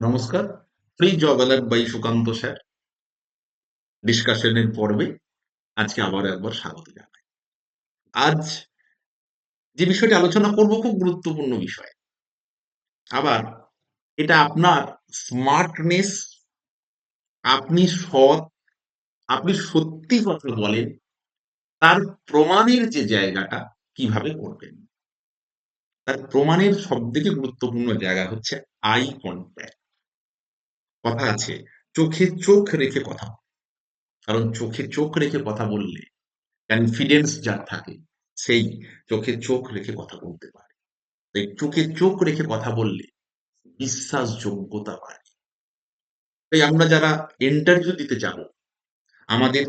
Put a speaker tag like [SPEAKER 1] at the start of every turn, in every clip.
[SPEAKER 1] নমস্কার। Free job alert by Sukanta sir ডিসকাশনের পর্বে আজকে আবার একবার স্বাগত জানাই। আজ যে বিষয়টি আলোচনা করব খুব গুরুত্বপূর্ণ বিষয়। আবার এটা আপনার স্মার্টনেস, আপনি সৎ, আপনি সত্যি কথা বলেন, তার প্রমাণের যে জায়গাটা কিভাবে করবেন। তার প্রমাণের সবথেকে গুরুত্বপূর্ণ জায়গা হচ্ছে আই কনট্যাক্ট। কথা আছে, চোখে চোখ রেখে কথা বলা। কারণ চোখে চোখ রেখে কথা বললে কনফিডেন্স যার থাকে সেই চোখে চোখ রেখে কথা বলতে পারে। তাই চোখে চোখ রেখে কথা বললে বিশ্বাসযোগ্যতা বাড়ে। তাই আমরা যারা ইন্টারভিউ দিতে যাব, আমাদের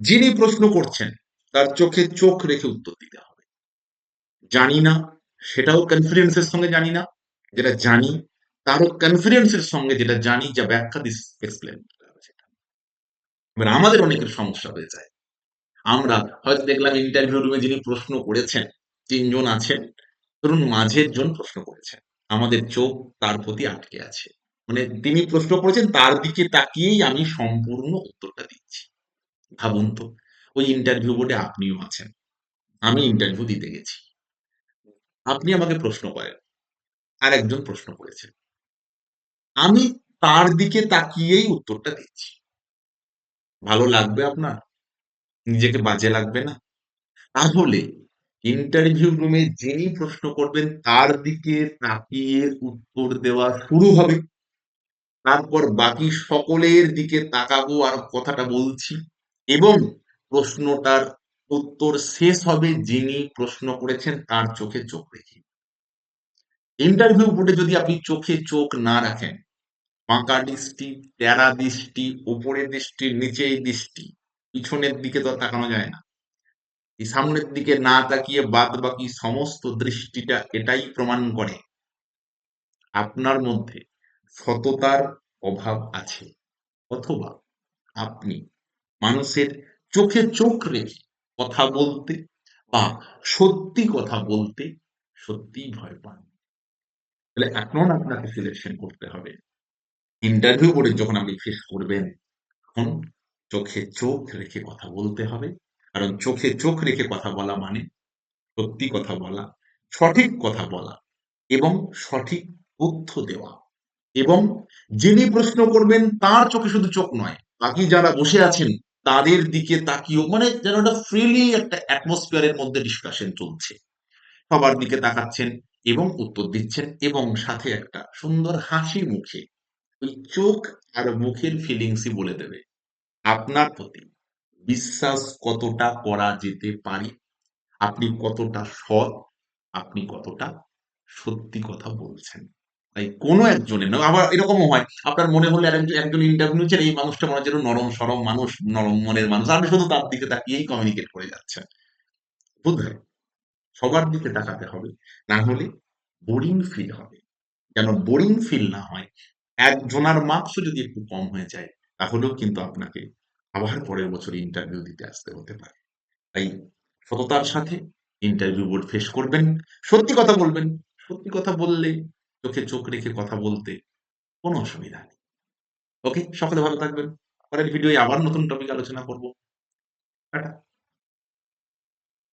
[SPEAKER 1] যিনি প্রশ্ন করছেন তার চোখে চোখ রেখে উত্তর দিতে হবে। জানি না, সেটাও কনফিডেন্সের সঙ্গে জানি না। যেটা জানি তারও কনফিডেন্সের সঙ্গে যেটা জানি যা ব্যাখ্যা এক্সপ্লেন করতে হবে সেটা। এবার আমাদের অনেকের সমস্যা হয়ে যায়। আমরা হয়তো দেখলাম ইন্টারভিউ রুমে যিনি প্রশ্ন করেছেন, ৩ জন আছেন। ধরুন মাঝের জন প্রশ্ন করেছেন। আমাদের চোখ তার প্রতি আটকে আছে। মানে তিনি প্রশ্ন করেছেন তার দিকে তাকিয়েই আমি সম্পূর্ণ উত্তরটা দিচ্ছি। ভাবুন তো, ওই ইন্টারভিউ বোর্ডে আপনিও আছেন। আমি ইন্টারভিউ দিতে গেছি। আপনি আমাকে প্রশ্ন করেন। আরেকজন প্রশ্ন করেছেন। আমি তার দিকে তাকিয়েই উত্তরটা দিচ্ছি। ভালো লাগবে আপনার? নিজেকে বাজে লাগবে না? তাহলে ইন্টারভিউ রুমে যিনি প্রশ্ন করবেন তার দিকে তাকিয়ে উত্তর দেওয়া শুরু হবে। তারপর বাকি সকলের দিকে তাকাবো আর কথাটা বলছি এবং প্রশ্নটার উত্তর শেষ হবে যিনি প্রশ্ন করেছেন তার চোখে চোখ রেখে। ইন্টারভিউ বোর্ডে যদি আপনি চোখে চোখ না রাখেন, বাঁকা দৃষ্টি, তেড়া দৃষ্টি, উপরের দৃষ্টি, নিচের দৃষ্টি, পিছনের দিকে তো আর তাকানো যায় না। এই সামনের দিকে না তাকিয়ে বাদবাকি সমস্ত দৃষ্টিটা এটাই প্রমাণ করে আপনার মধ্যে সততার অভাব আছে, অথবা আপনি মানুষের চোখে চোখ রেখে কথা বলতে বা সত্যি কথা বলতে সত্যিই ভয় পান। তাহলে এখন আপনাকে সিলেকশন করতে হবে। ইন্টারভিউ করে যখন আপনি ফেস করবেন, তখন চোখে চোখ রেখে কথা বলতে হবে। কারণ চোখে চোখ রেখে কথা বলা মানে সত্যি কথা বলা, সঠিক কথা বলা এবং সঠিক তথ্য দেওয়া। এবং যিনি প্রশ্ন করবেন তার চোখে শুধু চোখ নয়, বাকি যারা বসে আছেন তাদের দিকে তাকিয়েও, মানে যেন একটা ফ্রিলি একটা অ্যাটমসফিয়ার এর মধ্যে ডিসকাশন চলছে। সবার দিকে তাকাচ্ছেন এবং উত্তর দিচ্ছেন এবং সাথে একটা সুন্দর হাসি মুখে। ওই চোখ আর মুখের ফিলিংসই বলে দেবে আপনার প্রতি বিশ্বাস কতটা করা যেতে পারে, আপনি কতটা সৎ, আপনি কতটা সত্যি কথা বলছেন। তাই কোনো একজনের না, আবার এরকমও হয় আপনার মনে হলে একজন ইন্টারভিউ নিচ্ছেন, এই মানুষটা মনে হচ্ছে একটু নরম সরম মানুষ, নরম মনের মানুষ। আপনি শুধু তার দিকে তাকিয়েই কমিউনিকেট করে যাচ্ছেন। বুঝলেন? সবার দিকে তাকাতে হবে। না হলে বোরিং ফিল হবে। যেন বোরিং ফিল না হয়, একজনার মার্কসও যদি একটু কম হয়ে যায়, তাহলেও কিন্তু আপনাকে আবার পরের বছর ইন্টারভিউ দিতে আসতে হতে পারে। তাই সততার সাথে ইন্টারভিউ বোর্ড ফেস করবেন। সত্যি কথা বলবেন। সত্যি কথা বললে চোখে চোখ রেখে কথা বলতে কোনো অসুবিধা নেই। ওকে, সকলে ভালো থাকবেন। পরের ভিডিওয় আবার নতুন টপিক আলোচনা করব। টাটা।